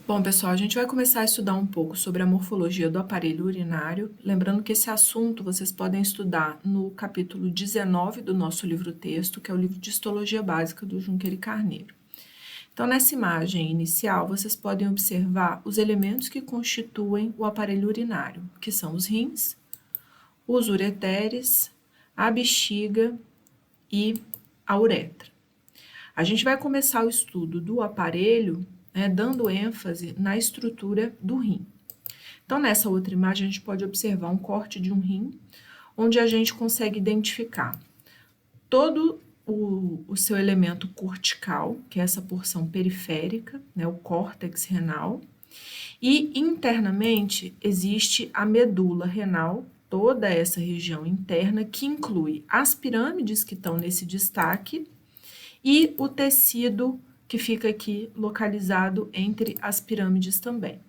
Bom, pessoal, a gente vai começar a estudar um pouco sobre a morfologia do aparelho urinário. Lembrando que esse assunto vocês podem estudar no capítulo 19 do nosso livro-texto, que é o livro de Histologia Básica do Junqueira e Carneiro. Então, nessa imagem inicial, vocês podem observar os elementos que constituem o aparelho urinário, que são os rins, os ureteres, a bexiga e a uretra. A gente vai começar o estudo do aparelho, dando ênfase na estrutura do rim. Então, nessa outra imagem, a gente pode observar um corte de um rim, onde a gente consegue identificar todo o seu elemento cortical, que é essa porção periférica, o córtex renal, e internamente existe a medula renal, toda essa região interna, que inclui as pirâmides que estão nesse destaque e o tecido que fica aqui localizado entre as pirâmides também.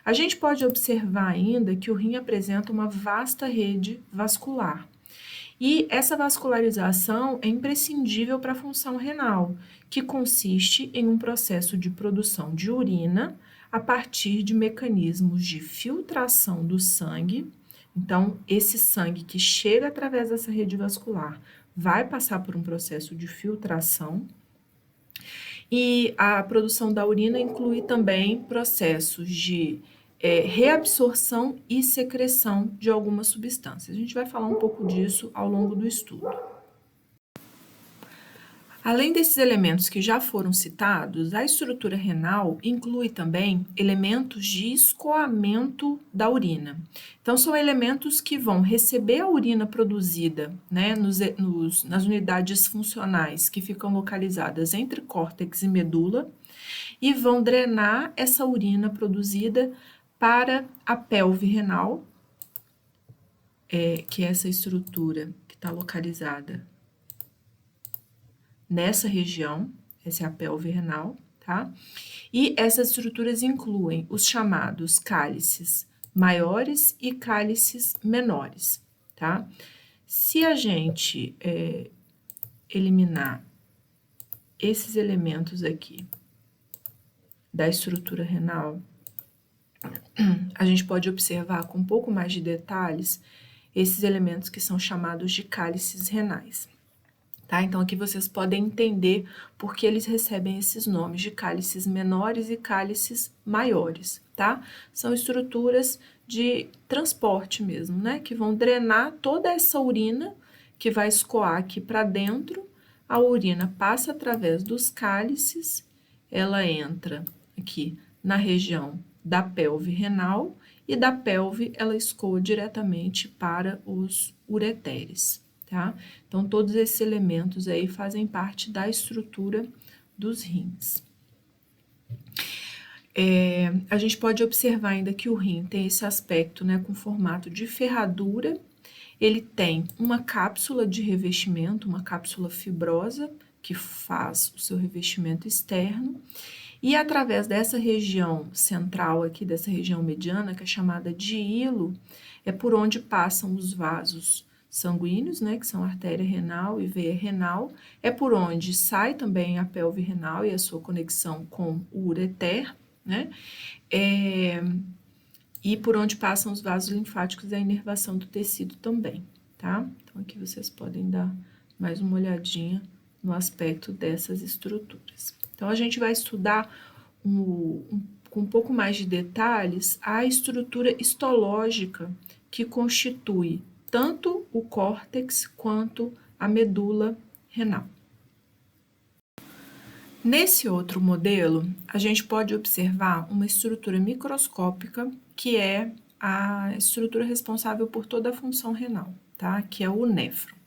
A gente pode observar ainda que o rim apresenta uma vasta rede vascular. E essa vascularização é imprescindível para a função renal, que consiste em um processo de produção de urina a partir de mecanismos de filtração do sangue. Então, esse sangue que chega através dessa rede vascular vai passar por um processo de filtração. E a produção da urina inclui também processos de reabsorção e secreção de algumas substâncias. A gente vai falar um pouco disso ao longo do estudo. Além desses elementos que já foram citados, a estrutura renal inclui também elementos de escoamento da urina. Então, são elementos que vão receber a urina produzida, nas unidades funcionais que ficam localizadas entre córtex e medula, e vão drenar essa urina produzida para a pelve renal, que é essa estrutura que está localizada nessa região, essa é a pelve renal, tá? E essas estruturas incluem os chamados cálices maiores e cálices menores, tá? Se a gente eliminar esses elementos aqui da estrutura renal, a gente pode observar com um pouco mais de detalhes esses elementos que são chamados de cálices renais. Tá? Então, aqui vocês podem entender por que eles recebem esses nomes de cálices menores e cálices maiores, tá? São estruturas de transporte mesmo, que vão drenar toda essa urina que vai escoar aqui para dentro. A urina passa através dos cálices, ela entra aqui na região da pelve renal e da pelve ela escoa diretamente para os ureteres. Tá? Então, todos esses elementos aí fazem parte da estrutura dos rins. A gente pode observar ainda que o rim tem esse aspecto, com formato de ferradura. Ele tem uma cápsula de revestimento, uma cápsula fibrosa, que faz o seu revestimento externo. E através dessa região central aqui, dessa região mediana, que é chamada de hilo, é por onde passam os vasos sanguíneos, que são a artéria renal e veia renal, é por onde sai também a pelve renal e a sua conexão com o ureter, e por onde passam os vasos linfáticos e a inervação do tecido também, tá? Então, aqui vocês podem dar mais uma olhadinha no aspecto dessas estruturas. Então, a gente vai estudar com um pouco mais de detalhes a estrutura histológica que constitui tanto o córtex quanto a medula renal. Nesse outro modelo, a gente pode observar uma estrutura microscópica que é a estrutura responsável por toda a função renal, tá? Que é o néfron.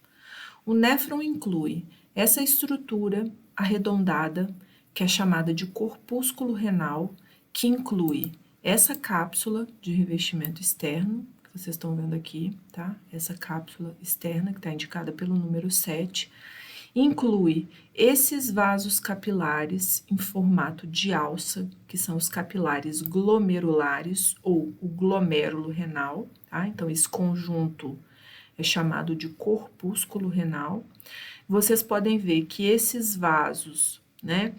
O néfron inclui essa estrutura arredondada, que é chamada de corpúsculo renal, que inclui essa cápsula de revestimento externo, que vocês estão vendo aqui, tá? Essa cápsula externa, que está indicada pelo número 7, inclui esses vasos capilares em formato de alça, que são os capilares glomerulares ou o glomérulo renal, tá? Então, esse conjunto é chamado de corpúsculo renal. Vocês podem ver que esses vasos né?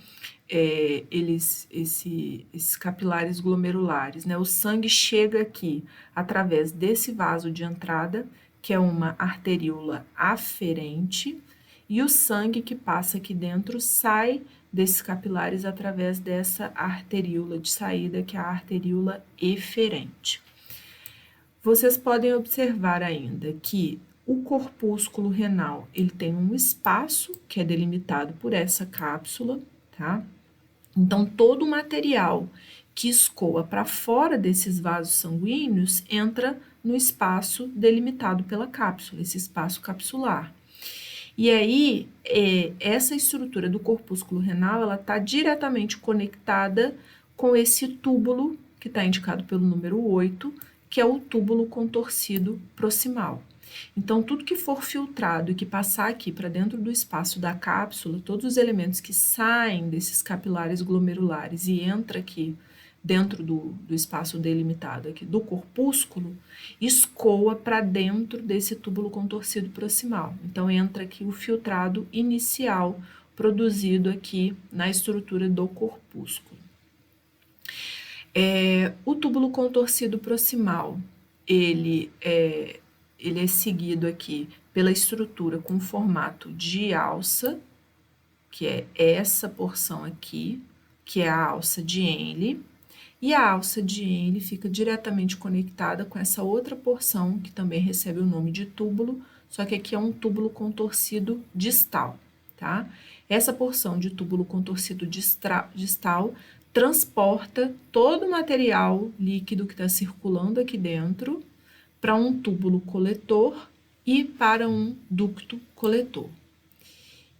Esses capilares glomerulares, né? O sangue chega aqui através desse vaso de entrada, que é uma arteríola aferente, e o sangue que passa aqui dentro sai desses capilares através dessa arteríola de saída, que é a arteríola eferente. Vocês podem observar ainda que o corpúsculo renal, ele tem um espaço que é delimitado por essa cápsula, tá? Então, todo o material que escoa para fora desses vasos sanguíneos entra no espaço delimitado pela cápsula, esse espaço capsular. E aí, essa estrutura do corpúsculo renal, ela está diretamente conectada com esse túbulo, que está indicado pelo número 8, que é o túbulo contorcido proximal. Então, tudo que for filtrado e que passar aqui para dentro do espaço da cápsula, todos os elementos que saem desses capilares glomerulares e entra aqui dentro do espaço delimitado aqui do corpúsculo, escoa para dentro desse túbulo contorcido proximal. Então, entra aqui o filtrado inicial produzido aqui na estrutura do corpúsculo. O túbulo contorcido proximal, ele é seguido aqui pela estrutura com formato de alça, que é essa porção aqui, que é a alça de Henle, e a alça de Henle fica diretamente conectada com essa outra porção, que também recebe o nome de túbulo, só que aqui é um túbulo contorcido distal, tá? Essa porção de túbulo contorcido distal transporta todo o material líquido que está circulando aqui dentro para um túbulo coletor e para um ducto coletor.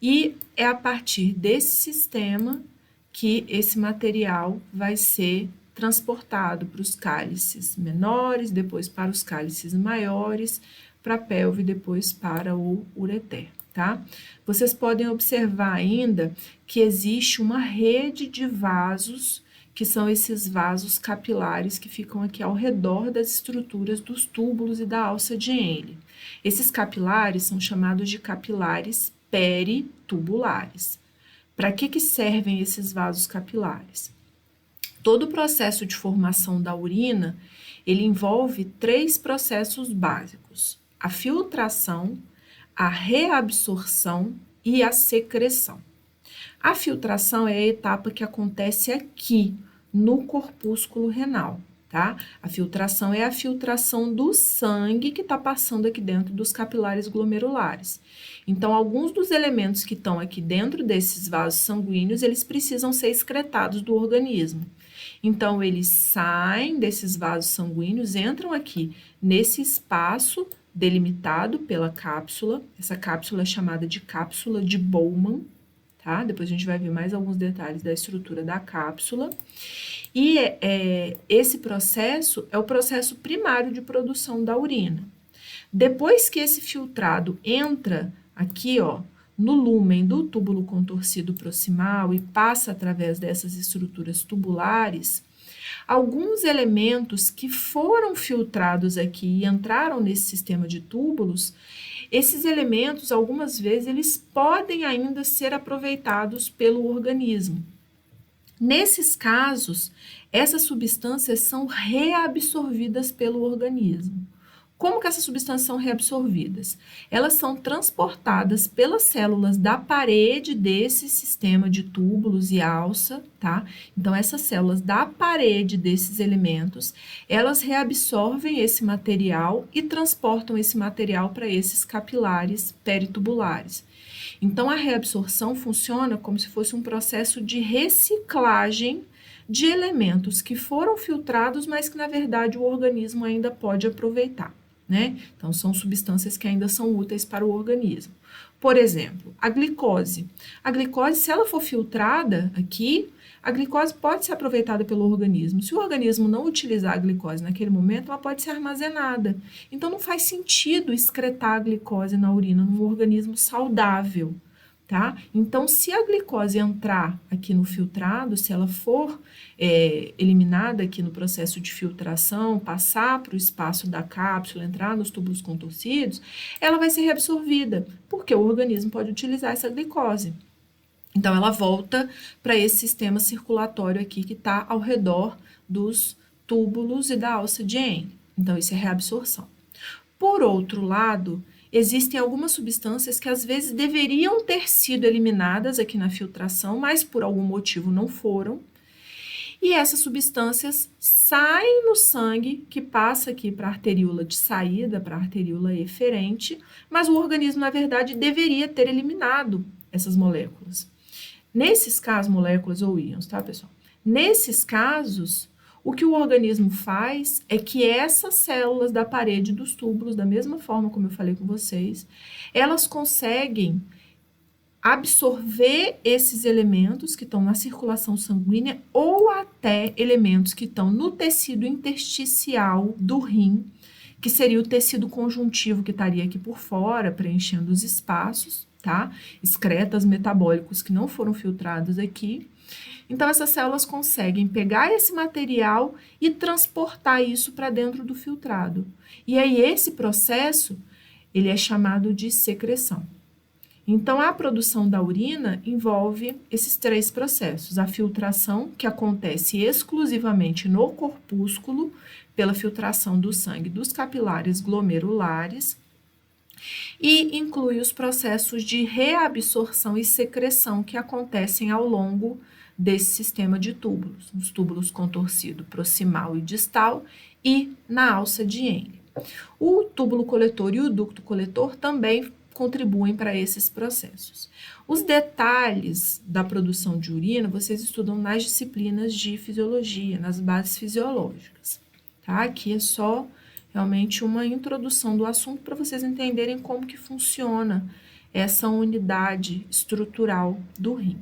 E é a partir desse sistema que esse material vai ser transportado para os cálices menores, depois para os cálices maiores, para a pelve, depois para o ureter, tá? Vocês podem observar ainda que existe uma rede de vasos, que são esses vasos capilares que ficam aqui ao redor das estruturas dos túbulos e da alça de Henle. Esses capilares são chamados de capilares peritubulares. Para que servem esses vasos capilares? Todo o processo de formação da urina, ele envolve 3 processos básicos: a filtração, a reabsorção e a secreção. A filtração é a etapa que acontece aqui, no corpúsculo renal, tá? A filtração é a filtração do sangue que está passando aqui dentro dos capilares glomerulares. Então, alguns dos elementos que estão aqui dentro desses vasos sanguíneos, eles precisam ser excretados do organismo. Então, eles saem desses vasos sanguíneos, entram aqui nesse espaço delimitado pela cápsula. Essa cápsula é chamada de cápsula de Bowman, tá? Depois a gente vai ver mais alguns detalhes da estrutura da cápsula. E esse processo é o processo primário de produção da urina. Depois que esse filtrado entra aqui, ó, no lúmen do túbulo contorcido proximal e passa através dessas estruturas tubulares, alguns elementos que foram filtrados aqui e entraram nesse sistema de túbulos, esses elementos, algumas vezes, eles podem ainda ser aproveitados pelo organismo. Nesses casos, essas substâncias são reabsorvidas pelo organismo. Como que essas substâncias são reabsorvidas? Elas são transportadas pelas células da parede desse sistema de túbulos e alça, tá? Então, essas células da parede desses elementos, elas reabsorvem esse material e transportam esse material para esses capilares peritubulares. Então, a reabsorção funciona como se fosse um processo de reciclagem de elementos que foram filtrados, mas que, na verdade, o organismo ainda pode aproveitar, né? Então, são substâncias que ainda são úteis para o organismo. Por exemplo, a glicose. A glicose, se ela for filtrada aqui, a glicose pode ser aproveitada pelo organismo. Se o organismo não utilizar a glicose naquele momento, ela pode ser armazenada. Então, não faz sentido excretar a glicose na urina num organismo saudável, tá? Então, se a glicose entrar aqui no filtrado, se ela for eliminada aqui no processo de filtração, passar para o espaço da cápsula, entrar nos túbulos contorcidos, ela vai ser reabsorvida, porque o organismo pode utilizar essa glicose. Então, ela volta para esse sistema circulatório aqui que está ao redor dos túbulos e da alça de Henle. Então, isso é reabsorção. Por outro lado, existem algumas substâncias que às vezes deveriam ter sido eliminadas aqui na filtração, mas por algum motivo não foram. E essas substâncias saem no sangue, que passa aqui para a arteríola de saída, para a arteríola eferente, mas o organismo, na verdade, deveria ter eliminado essas moléculas. Nesses casos, moléculas ou íons, tá, pessoal? Nesses casos, o que o organismo faz é que essas células da parede dos túbulos, da mesma forma como eu falei com vocês, elas conseguem absorver esses elementos que estão na circulação sanguínea ou até elementos que estão no tecido intersticial do rim, que seria o tecido conjuntivo que estaria aqui por fora, preenchendo os espaços, tá? Excretas metabólicos que não foram filtrados aqui. Então, essas células conseguem pegar esse material e transportar isso para dentro do filtrado. E aí, esse processo, ele é chamado de secreção. Então, a produção da urina envolve esses três processos. A filtração, que acontece exclusivamente no corpúsculo, pela filtração do sangue dos capilares glomerulares, e inclui os processos de reabsorção e secreção que acontecem ao longo desse sistema de túbulos, os túbulos contorcido proximal e distal e na alça de Henle. O túbulo coletor e o ducto coletor também contribuem para esses processos. Os detalhes da produção de urina vocês estudam nas disciplinas de fisiologia, nas bases fisiológicas, tá? Aqui é só realmente uma introdução do assunto para vocês entenderem como que funciona essa unidade estrutural do rim.